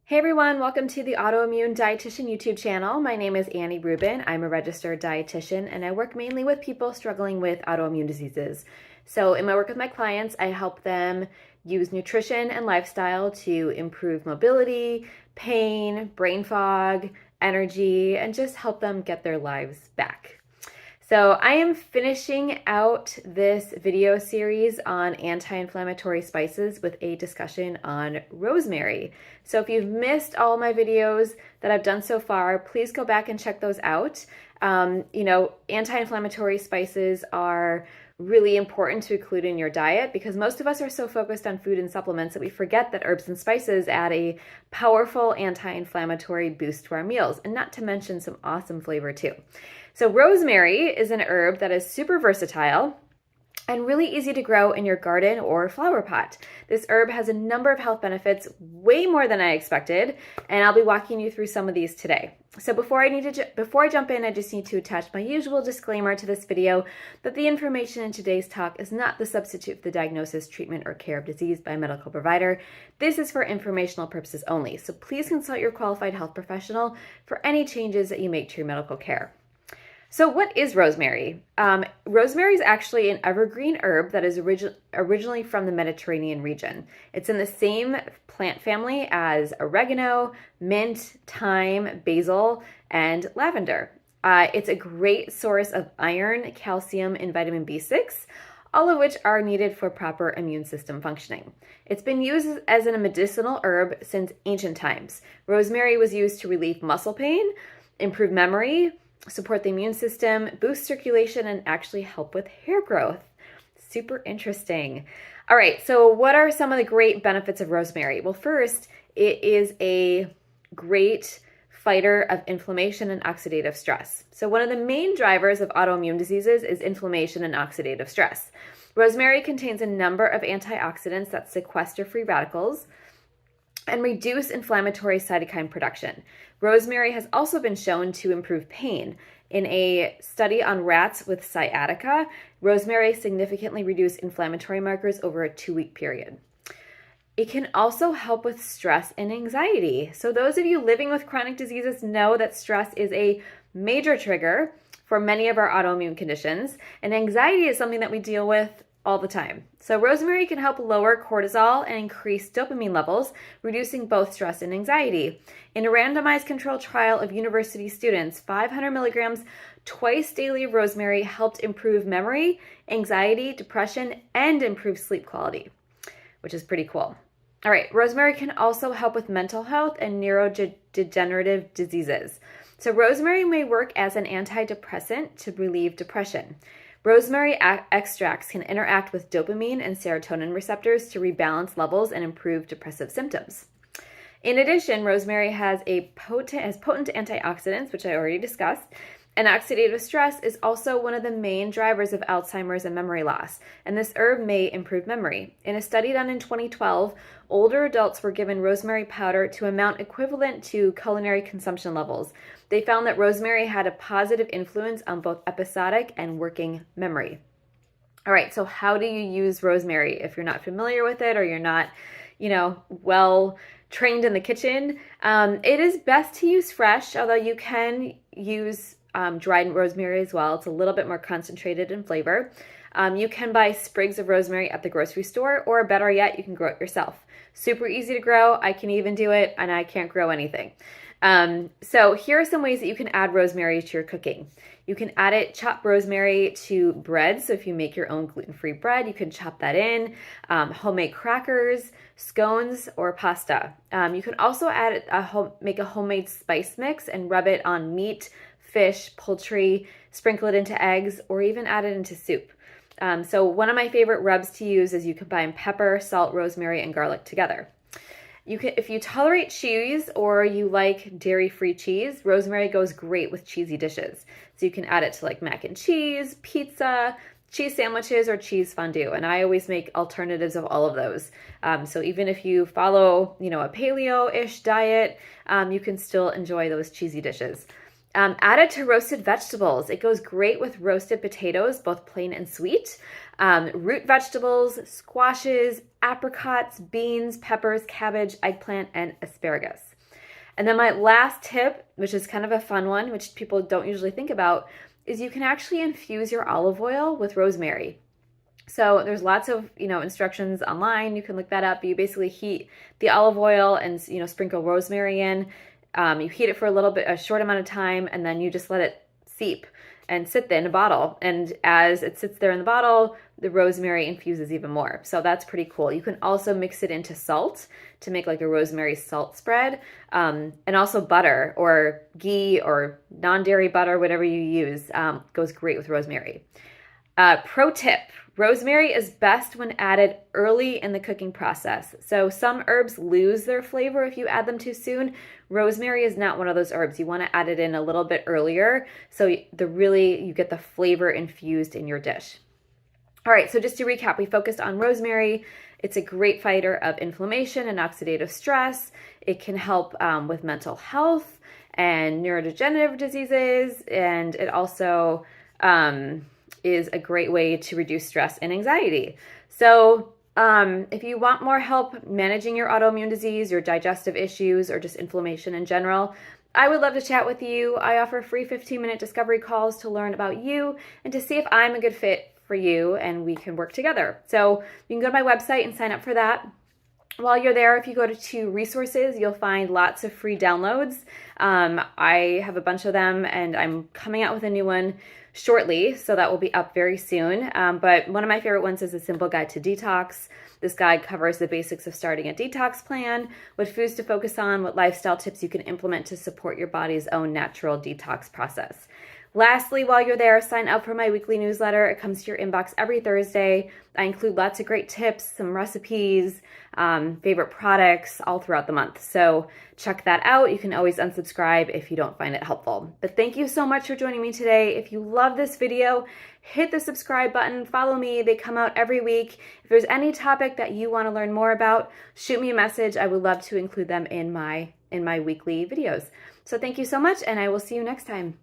Hey everyone, welcome to the Autoimmune Dietitian YouTube channel. My name is Annie Rubin. I'm a registered dietitian and I work mainly with people struggling with autoimmune diseases. So in my work with my clients, I help them use nutrition and lifestyle to improve mobility, pain, brain fog, energy, and just help them get their lives back. So I am finishing out this video series on anti-inflammatory spices with a discussion on rosemary. So if you've missed all my videos that I've done so far, please go back and check those out. Anti-inflammatory spices are really important to include in your diet because most of us are so focused on food and supplements that we forget that herbs and spices add a powerful anti-inflammatory boost to our meals, and not to mention some awesome flavor too. So rosemary is an herb that is super versatile and really easy to grow in your garden or flower pot. This herb has a number of health benefits, way more than I expected, and I'll be walking you through some of these today. So before I jump in, I just need to attach my usual disclaimer to this video that the information in today's talk is not the substitute for the diagnosis, treatment, or care of disease by a medical provider. This is for informational purposes only, so please consult your qualified health professional for any changes that you make to your medical care. So what is rosemary? Rosemary is actually an evergreen herb that is originally from the Mediterranean region. It's in the same plant family as oregano, mint, thyme, basil, and lavender. It's a great source of iron, calcium, and vitamin B6, all of which are needed for proper immune system functioning. It's been used as a medicinal herb since ancient times. Rosemary was used to relieve muscle pain, improve memory, support the immune system, boost circulation, and actually help with hair growth. Super interesting. All right, so what are some of the great benefits of rosemary? Well, first, it is a great fighter of inflammation and oxidative stress. So one of the main drivers of autoimmune diseases is inflammation and oxidative stress. Rosemary contains a number of antioxidants that sequester free radicals and reduce inflammatory cytokine production. Rosemary has also been shown to improve pain. In a study on rats with sciatica, rosemary significantly reduced inflammatory markers over a 2-week period. It can also help with stress and anxiety. So those of you living with chronic diseases know that stress is a major trigger for many of our autoimmune conditions, and anxiety is something that we deal with all the time. So rosemary can help lower cortisol and increase dopamine levels, reducing both stress and anxiety. In a randomized controlled trial of university students, 500 milligrams twice daily of rosemary helped improve memory, anxiety, depression, and improve sleep quality, which is pretty cool. All right, rosemary can also help with mental health and neurodegenerative diseases. So rosemary may work as an antidepressant to relieve depression. Rosemary extracts can interact with dopamine and serotonin receptors to rebalance levels and improve depressive symptoms. In addition, rosemary has potent antioxidants, which I already discussed, and oxidative stress is also one of the main drivers of Alzheimer's and memory loss, and this herb may improve memory. In a study done in 2012, older adults were given rosemary powder to amount equivalent to culinary consumption levels. They found that rosemary had a positive influence on both episodic and working memory. All right, so how do you use rosemary if you're not familiar with it or you're not, well trained in the kitchen? It is best to use fresh, although you can use dried rosemary as well. It's a little bit more concentrated in flavor. You can buy sprigs of rosemary at the grocery store, or better yet, you can grow it yourself. Super easy to grow. I can even do it, and I can't grow anything. So here are some ways that you can add rosemary to your cooking. You can chop rosemary to bread. So if you make your own gluten-free bread, you can chop that in, homemade crackers, scones, or pasta. You can also make a homemade spice mix and rub it on meat, fish, poultry, sprinkle it into eggs, or even add it into soup. So one of my favorite rubs to use is you combine pepper, salt, rosemary, and garlic together. If you tolerate cheese or you like dairy-free cheese, rosemary goes great with cheesy dishes. So you can add it to like mac and cheese, pizza, cheese sandwiches, or cheese fondue. And I always make alternatives of all of those. So even if you follow, a paleo-ish diet, you can still enjoy those cheesy dishes. Add it to roasted vegetables. It goes great with roasted potatoes, both plain and sweet. Root vegetables, squashes, apricots, beans, peppers, cabbage, eggplant, and asparagus. And then my last tip, which is kind of a fun one, which people don't usually think about, is you can actually infuse your olive oil with rosemary. So there's lots of, instructions online. You can look that up. You basically heat the olive oil and, sprinkle rosemary in. You heat it for a short amount of time, and then you just let it seep and sit there in a bottle. And as it sits there in the bottle, the rosemary infuses even more. So that's pretty cool. You can also mix it into salt to make like a rosemary salt spread, and also butter or ghee or non-dairy butter, whatever you use, goes great with rosemary. Pro tip, rosemary is best when added early in the cooking process. So some herbs lose their flavor if you add them too soon. Rosemary is not one of those herbs. You want to add it in a little bit earlier so you get the flavor infused in your dish. All right, so just to recap, we focused on rosemary. It's a great fighter of inflammation and oxidative stress. It can help with mental health and neurodegenerative diseases, and it also is a great way to reduce stress and anxiety. So if you want more help managing your autoimmune disease, your digestive issues, or just inflammation in general, I would love to chat with you. I offer free 15-minute discovery calls to learn about you and to see if I'm a good fit for you and we can work together. So you can go to my website and sign up for that. While you're there, if you go to resources, you'll find lots of free downloads. I have a bunch of them, and I'm coming out with a new one shortly, so that will be up very soon. But one of my favorite ones is A Simple Guide to Detox. This guide covers the basics of starting a detox plan, what foods to focus on, what lifestyle tips you can implement to support your body's own natural detox process. Lastly, while you're there, sign up for my weekly newsletter. It comes to your inbox every Thursday. I include lots of great tips, some recipes, favorite products all throughout the month. So check that out. You can always unsubscribe if you don't find it helpful. But thank you so much for joining me today. If you love this video, hit the subscribe button, follow me. They come out every week. If there's any topic that you want to learn more about, shoot me a message. I would love to include them in my weekly videos. So thank you so much, and I will see you next time.